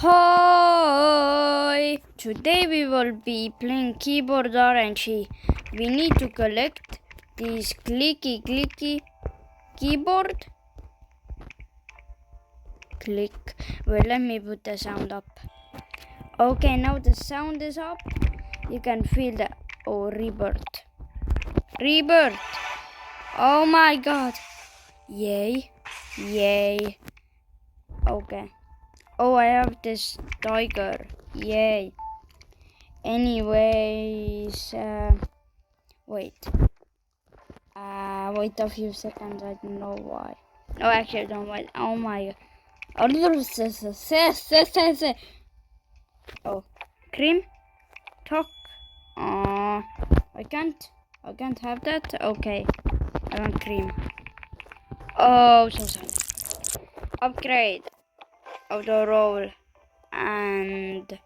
Hi! Today we will be playing Keyboard RNG. We need to collect these clicky keyboard. Click. Wait, let me put the sound up. Okay, now the sound is up. You can feel the rebirth. Rebirth! Oh my god! Yay! Yay! Okay. Oh, I have this tiger. Yay. Anyways, wait. Wait a few seconds. I don't know why. No, actually, don't wait. Oh my god. Oh, cream, talk. I can't have that. Okay, I want cream. Oh, so sad. Upgrade of the roll, and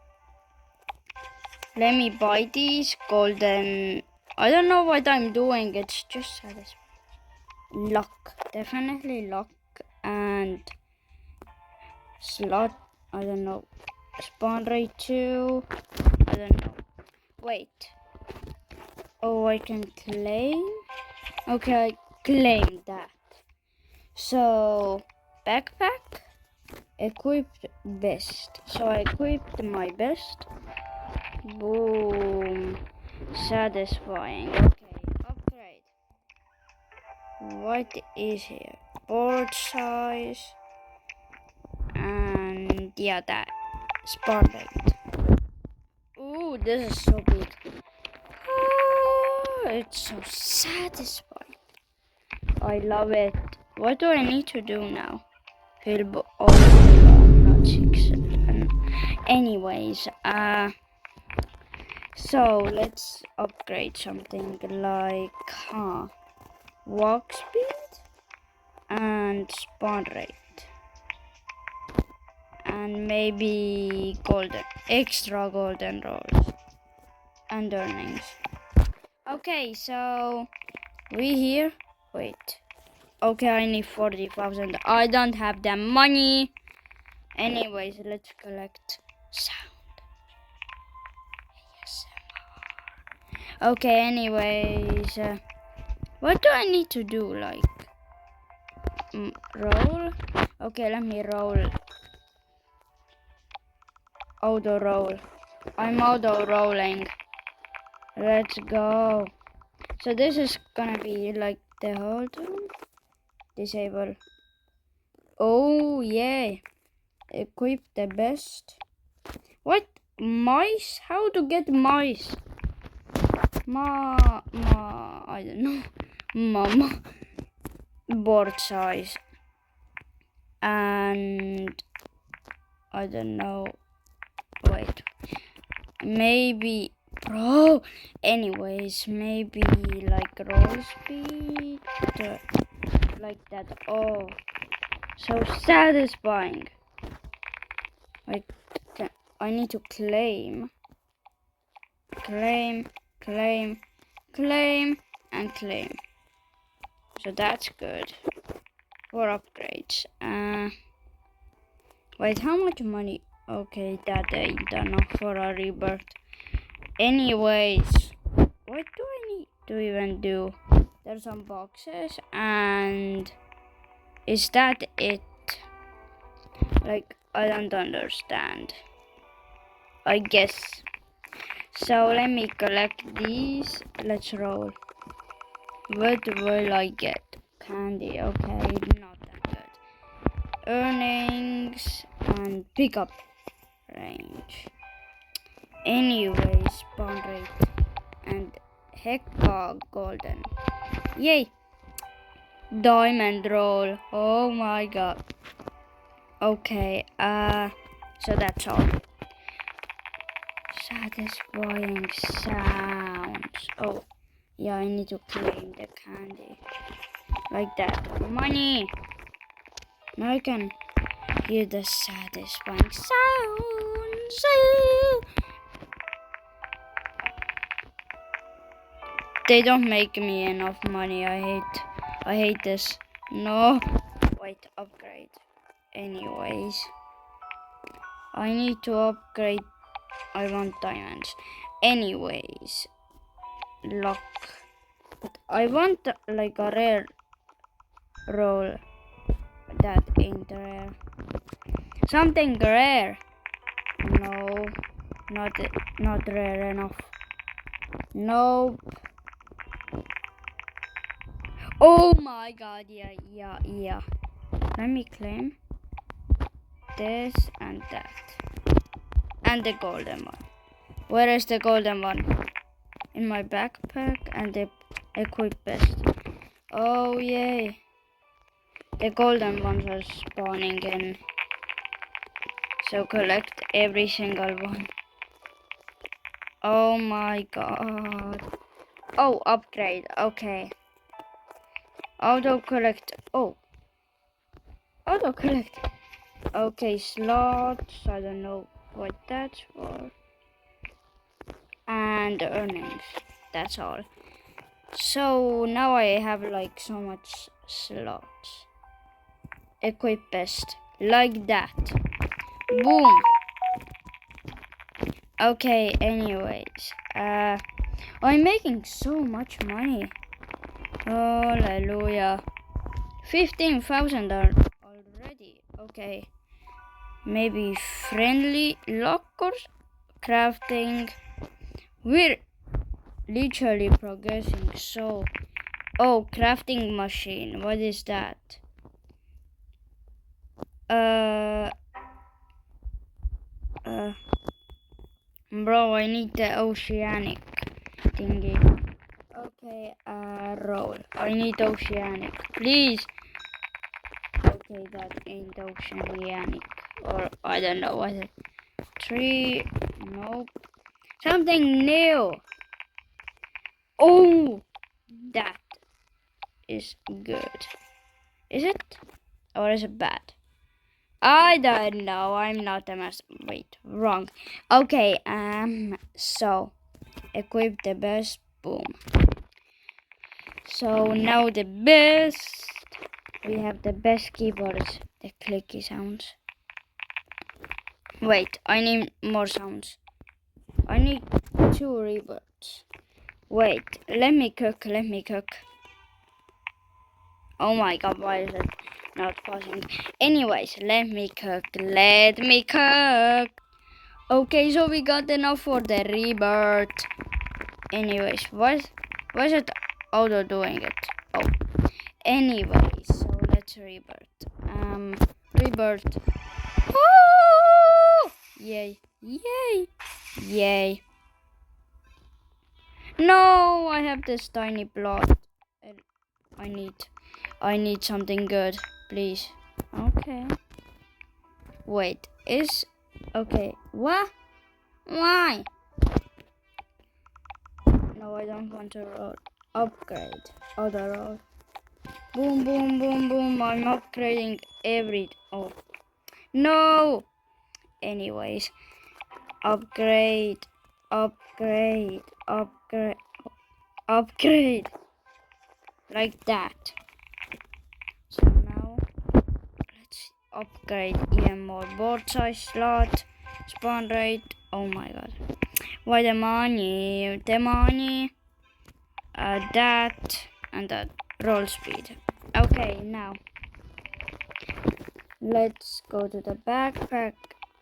let me buy these golden. I don't know what I'm doing. It's just satisfying. Luck, definitely luck, and slot. I don't know. Spawn rate 2. I don't know. Wait. Oh, I can claim. Okay, I claimed that. So backpack. Equipped best. So I equipped my best. Boom. Satisfying. Okay, upgrade. What is here? Board size. And yeah, that. Spawn rate. Ooh, this is so big. Oh, it's so satisfying. I love it. What do I need to do now? Oh my god, not 6. Anyways, so let's upgrade something like walk speed and spawn rate, and maybe extra golden rolls and earnings. Okay, so we here. Wait. Okay, I need 40,000. I don't have the money. Anyways, let's collect sound. Okay, anyways, what do I need to do? Like, roll? Okay, let me roll. Auto roll. I'm auto rolling. Let's go. So this is gonna be like the whole time. Disable. Oh, yeah. Equip the best. What? Mice? How to get mice? I don't know. Mama. Board size. And I don't know. Wait. Maybe. Bro. Anyways, maybe like roll speed. Like that. Oh. So satisfying. Wait. I need to claim. Claim, and claim. So that's good for upgrades. Wait, how much money? Okay, that ain't enough for a rebirth. Anyways, what do I need to even do? There's some boxes, and is that it? Like, I don't understand. I guess. So let me collect these. Let's roll. What will I get? Candy. Okay, not that good. Earnings and pickup range. Anyway, spawn rate and hecka golden. Yay! Diamond roll. Oh my god. Okay. So that's all. Satisfying sounds. Oh, yeah, I need to claim the candy. Like that. Money! Now I can hear the satisfying sounds. They don't make me enough money. I hate this. No. Wait, upgrade. Anyways. I need to upgrade. I want diamonds. Anyways, lock. I want like a rare roll. That ain't rare. Something rare. No, not rare enough. Nope. Oh my god, yeah. Let me claim this and that. And the golden one. Where is the golden one? In my backpack and the equip best. Oh yay. The golden ones are spawning in. So collect every single one. Oh my god. Oh, upgrade. Okay. Auto collect. Oh. Auto collect. Okay, slots. I don't know what that's for. And earnings. That's all. So now I have like so much slots. Equip best. Like that. Boom. Okay, anyways. I'm making so much money. Hallelujah. 15,000 already. Okay. Maybe friendly lockers, crafting. We're literally progressing. So, oh, crafting machine. What is that? Bro, I need the oceanic thingy. Okay, roll. I need oceanic, please. Okay, that ain't oceanic. Or I don't know what it. 3. Nope. Something new. Oh, that is good. Is it? Or is it bad? I don't know. I'm not a master. Wait, wrong. Okay, so equip the best. Boom. So now the best. We have the best keyboards. The clicky sounds. Wait, I need more sounds. I need 2 rebirths. Wait, let me cook. Oh my god, why is it not pausing? Anyways, let me cook. Okay, so we got enough for the rebirth. Anyways, why is it auto doing it? Oh. Anyways, so let's rebirth. Rebirth. Oh! Yay. No, I have this tiny blood. I need something good, please. Okay. Wait, okay. What? Why? No, I don't want to roll. Upgrade. Other roll. Boom. I'm upgrading oh. No! Anyways. Upgrade. Like that. So now, let's upgrade even more. Board size, slot, spawn rate. Oh my god. Why the money? That and that. Roll speed. Okay, now let's go to the backpack.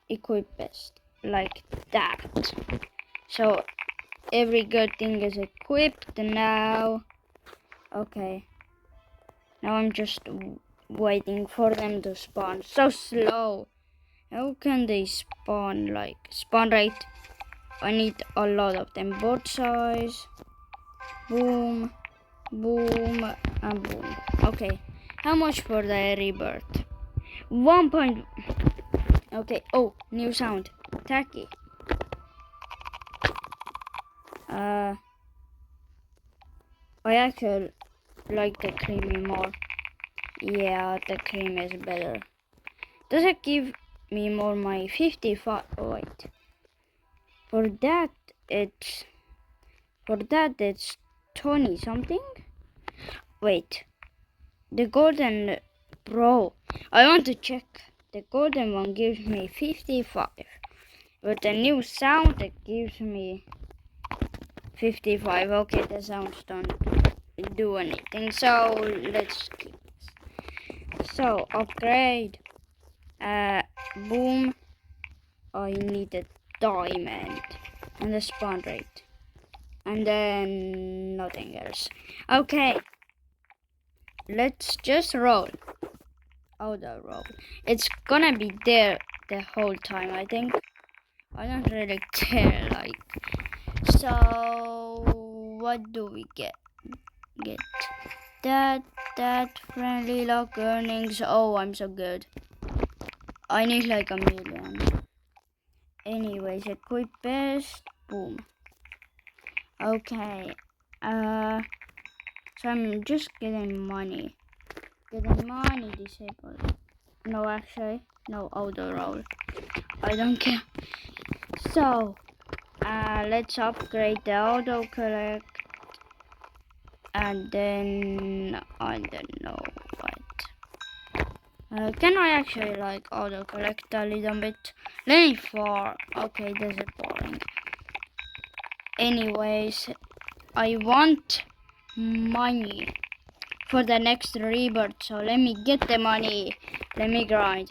Equip best. Like that. So every good thing is equipped now. Okay. Now I'm just waiting for them to spawn. So slow. How can they spawn spawn rate? I need a lot of them. Board size. Boom, and boom. Okay. How much for the rebirth? 1 point. Okay. Oh, new sound. Tacky. I actually like the creamy more. Yeah, the cream is better. Does it give me more my 55? Oh, wait. For that it's 20 something. Wait. The golden bro. I want to check. the golden one gives me 55. But the new sound, it gives me 55. Okay, the sounds don't do anything. So let's keep this. So upgrade. Boom. I need a diamond and a spawn rate. And then nothing else. Okay. Let's just roll. Auto roll. It's gonna be there the whole time, I think. I don't really care, like. So what do we get? That friendly lock earnings. Oh, I'm so good. I need like 1,000,000. Anyways, equip best. Boom. Okay. So I'm just getting money. Disabled. No, actually, no auto roll. I don't care. So, let's upgrade the auto collect. And then, I don't know what. Can I actually like auto collect a little bit? Let me for. Okay, this is boring. Anyways, I want money for the next rebirth, so let me get the money. Let me grind.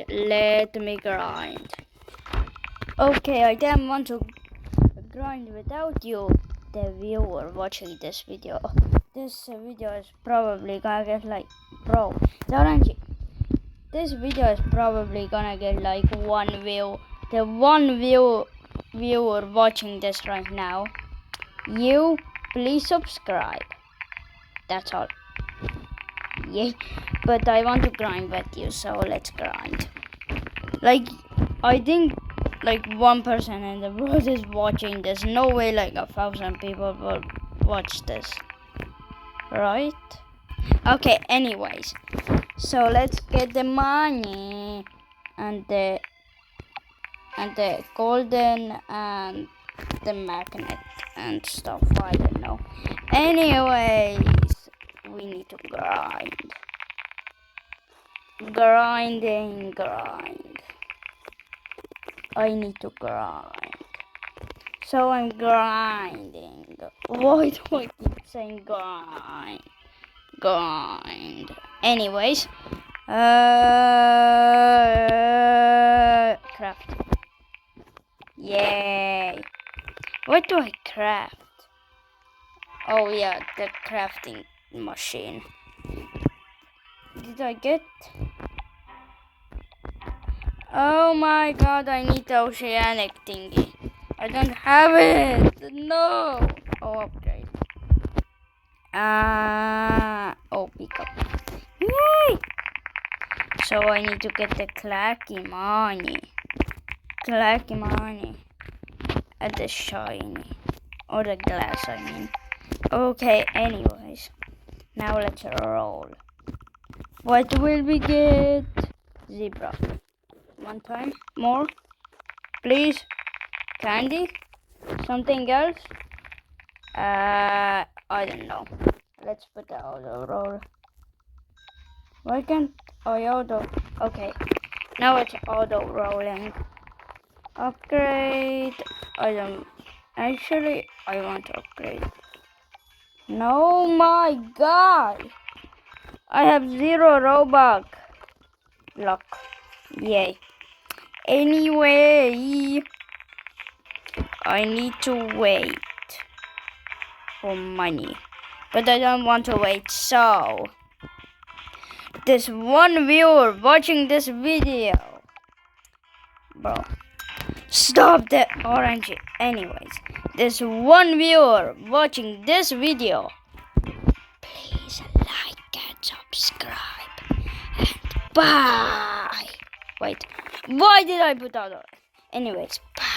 Okay, I don't want to grind without you, the viewer watching this video. This video is probably gonna get like, bro, this video is probably gonna get like 1 view. The 1 viewer watching this right now, you please subscribe. That's all. Yeah, but I want to grind with you, so let's grind. Like, I think like 1 person in the world is watching this. No way like 1,000 people will watch this, right? Okay, anyways, so let's get the money and the golden and the magnet and stuff. I don't know. Anyways, we need to grind. Grind. I need to grind. So I'm grinding. Why do I keep saying grind? Anyways, craft. Yay. What do I craft? Oh yeah, the crafting machine. Did I get? Oh my god, I need the oceanic thingy. I don't have it. No. Oh, upgrade. Pick up. Yay! So I need to get the clacky money. And the shiny. Or the glass, I mean. Okay, anyways. Now let's roll. What will we get? Zebra. 1 time. More. Please. Candy. Something else. I don't know. Let's put the auto roll. Why can't I auto? Okay. Now it's auto rolling. Upgrade. I want to upgrade. No, my god. I have 0 Robux. Luck. Yay. Anyway, I need to wait for money. But I don't want to wait, so this 1 viewer watching this video. Bro. Stop the orange. Anyways, this 1 viewer watching this video. Please like and subscribe. And bye. Wait, why did I put out? Anyways, bye.